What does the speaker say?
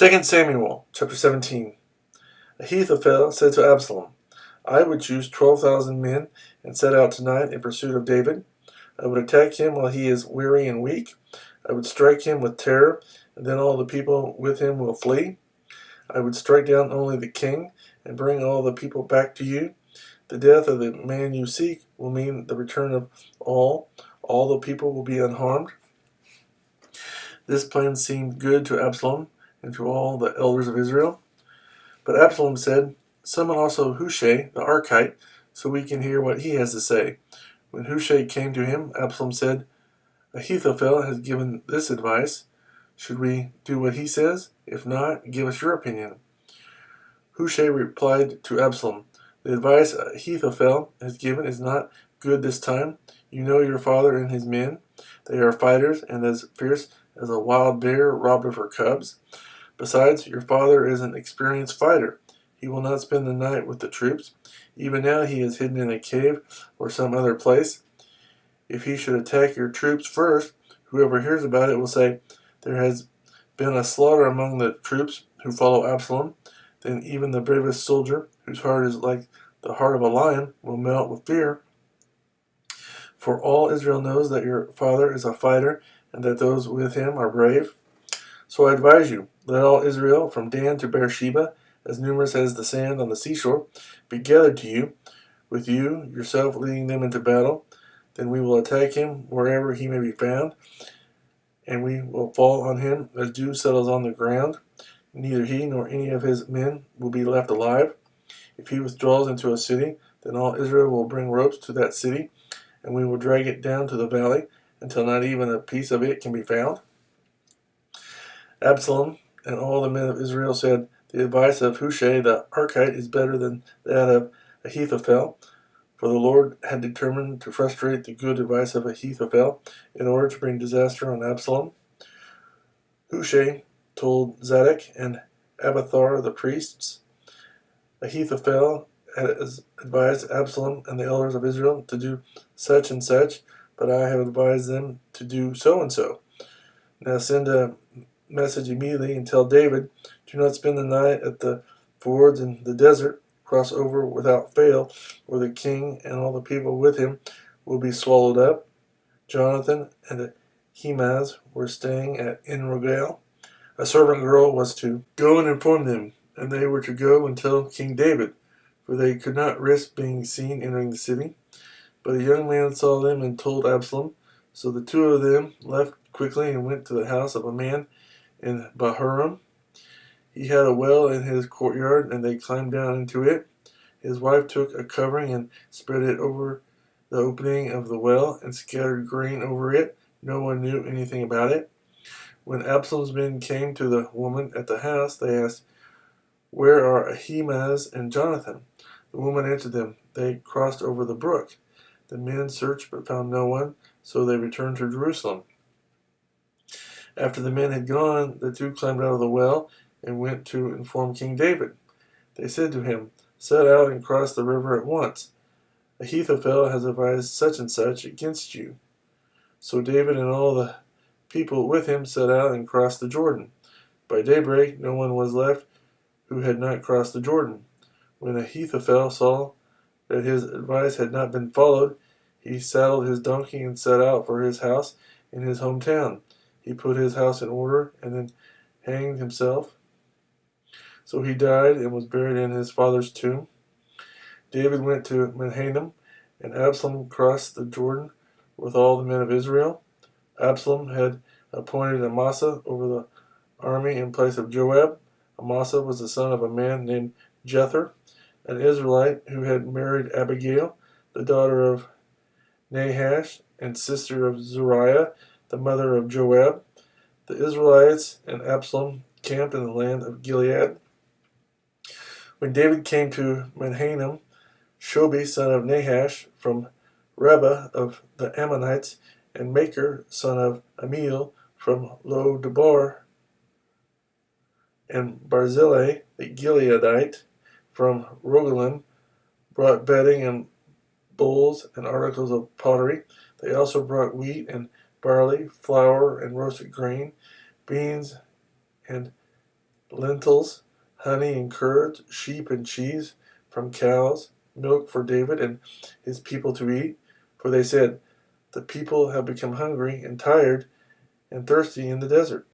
2 Samuel chapter 17. Ahithophel said to Absalom, I would choose 12,000 men and set out tonight in pursuit of David. I would attack him while he is weary and weak. I would strike him with terror, and then all the people with him will flee. I would strike down only the king and bring all the people back to you. The death of the man you seek will mean the return of all. All the people will be unharmed. This plan seemed good to Absalom and to all the elders of Israel. But Absalom said, Summon also Hushai the Archite, so we can hear what he has to say. When Hushai came to him, Absalom said, Ahithophel has given this advice. Should we do what he says? If not, give us your opinion. Hushai replied to Absalom, The advice Ahithophel has given is not good this time. You know your father and his men. They are fighters and as fierce as a wild bear robbed of her cubs. Besides, your father is an experienced fighter. He will not spend the night with the troops. Even now he is hidden in a cave or some other place. If he should attack your troops first, whoever hears about it will say, There has been a slaughter among the troops who follow Absalom. Then even the bravest soldier, whose heart is like the heart of a lion, will melt with fear. For all Israel knows that your father is a fighter and that those with him are brave. So I advise you, let all Israel, from Dan to Beersheba, as numerous as the sand on the seashore, be gathered to you, with you yourself leading them into battle. Then we will attack him wherever he may be found, and we will fall on him as dew settles on the ground. Neither he nor any of his men will be left alive. If he withdraws into a city, then all Israel will bring ropes to that city, and we will drag it down to the valley until not even a piece of it can be found. Absalom and all the men of Israel said, The advice of Hushai the Archite is better than that of Ahithophel, for the Lord had determined to frustrate the good advice of Ahithophel in order to bring disaster on Absalom. Hushai told Zadok and Abiathar the priests, Ahithophel has advised Absalom and the elders of Israel to do such and such, but I have advised them to do so and so. Now send a message immediately and tell David, Do not spend the night at the fords in the desert. Cross over without fail, or the king and all the people with him will be swallowed up. Jonathan and Ahimaaz were staying in Enrogel. A servant girl was to go and inform them, and they were to go and tell King David, for they could not risk being seen entering the city. But a young man saw them and told Absalom. So the two of them left quickly and went to the house of a man in Bahurim. He had a well in his courtyard, and they climbed down into it. His wife took a covering and spread it over the opening of the well and scattered grain over it. No one knew anything about it. When Absalom's men came to the woman at the house, they asked, Where are Ahimaaz and Jonathan? The woman answered them, They crossed over the brook. The men searched but found no one, so they returned to Jerusalem. After the men had gone, the two climbed out of the well and went to inform King David. They said to him, Set out and cross the river at once. Ahithophel has advised such and such against you. So David and all the people with him set out and crossed the Jordan. By daybreak, no one was left who had not crossed the Jordan. When Ahithophel saw that his advice had not been followed, he saddled his donkey and set out for his house in his hometown. He put his house in order and then hanged himself. So he died and was buried in his father's tomb. David went to Mahanaim, and Absalom crossed the Jordan with all the men of Israel. Absalom had appointed Amasa over the army in place of Joab. Amasa was the son of a man named Jether, an Israelite who had married Abigail, the daughter of Nahash and sister of Zeruiah, the mother of Joab. The Israelites and Absalom camped in the land of Gilead. When David came to Mahanaim, Shobi, son of Nahash, from Rabbah of the Ammonites, and Makir, son of Amiel, from Lo-debar, and Barzillai, the Gileadite, from Rogelim, brought bedding and bowls and articles of pottery. They also brought wheat and barley, flour and roasted grain, beans and lentils, honey and curds, sheep and cheese from cows, milk for David and his people to eat. For they said, the people have become hungry and tired and thirsty in the desert.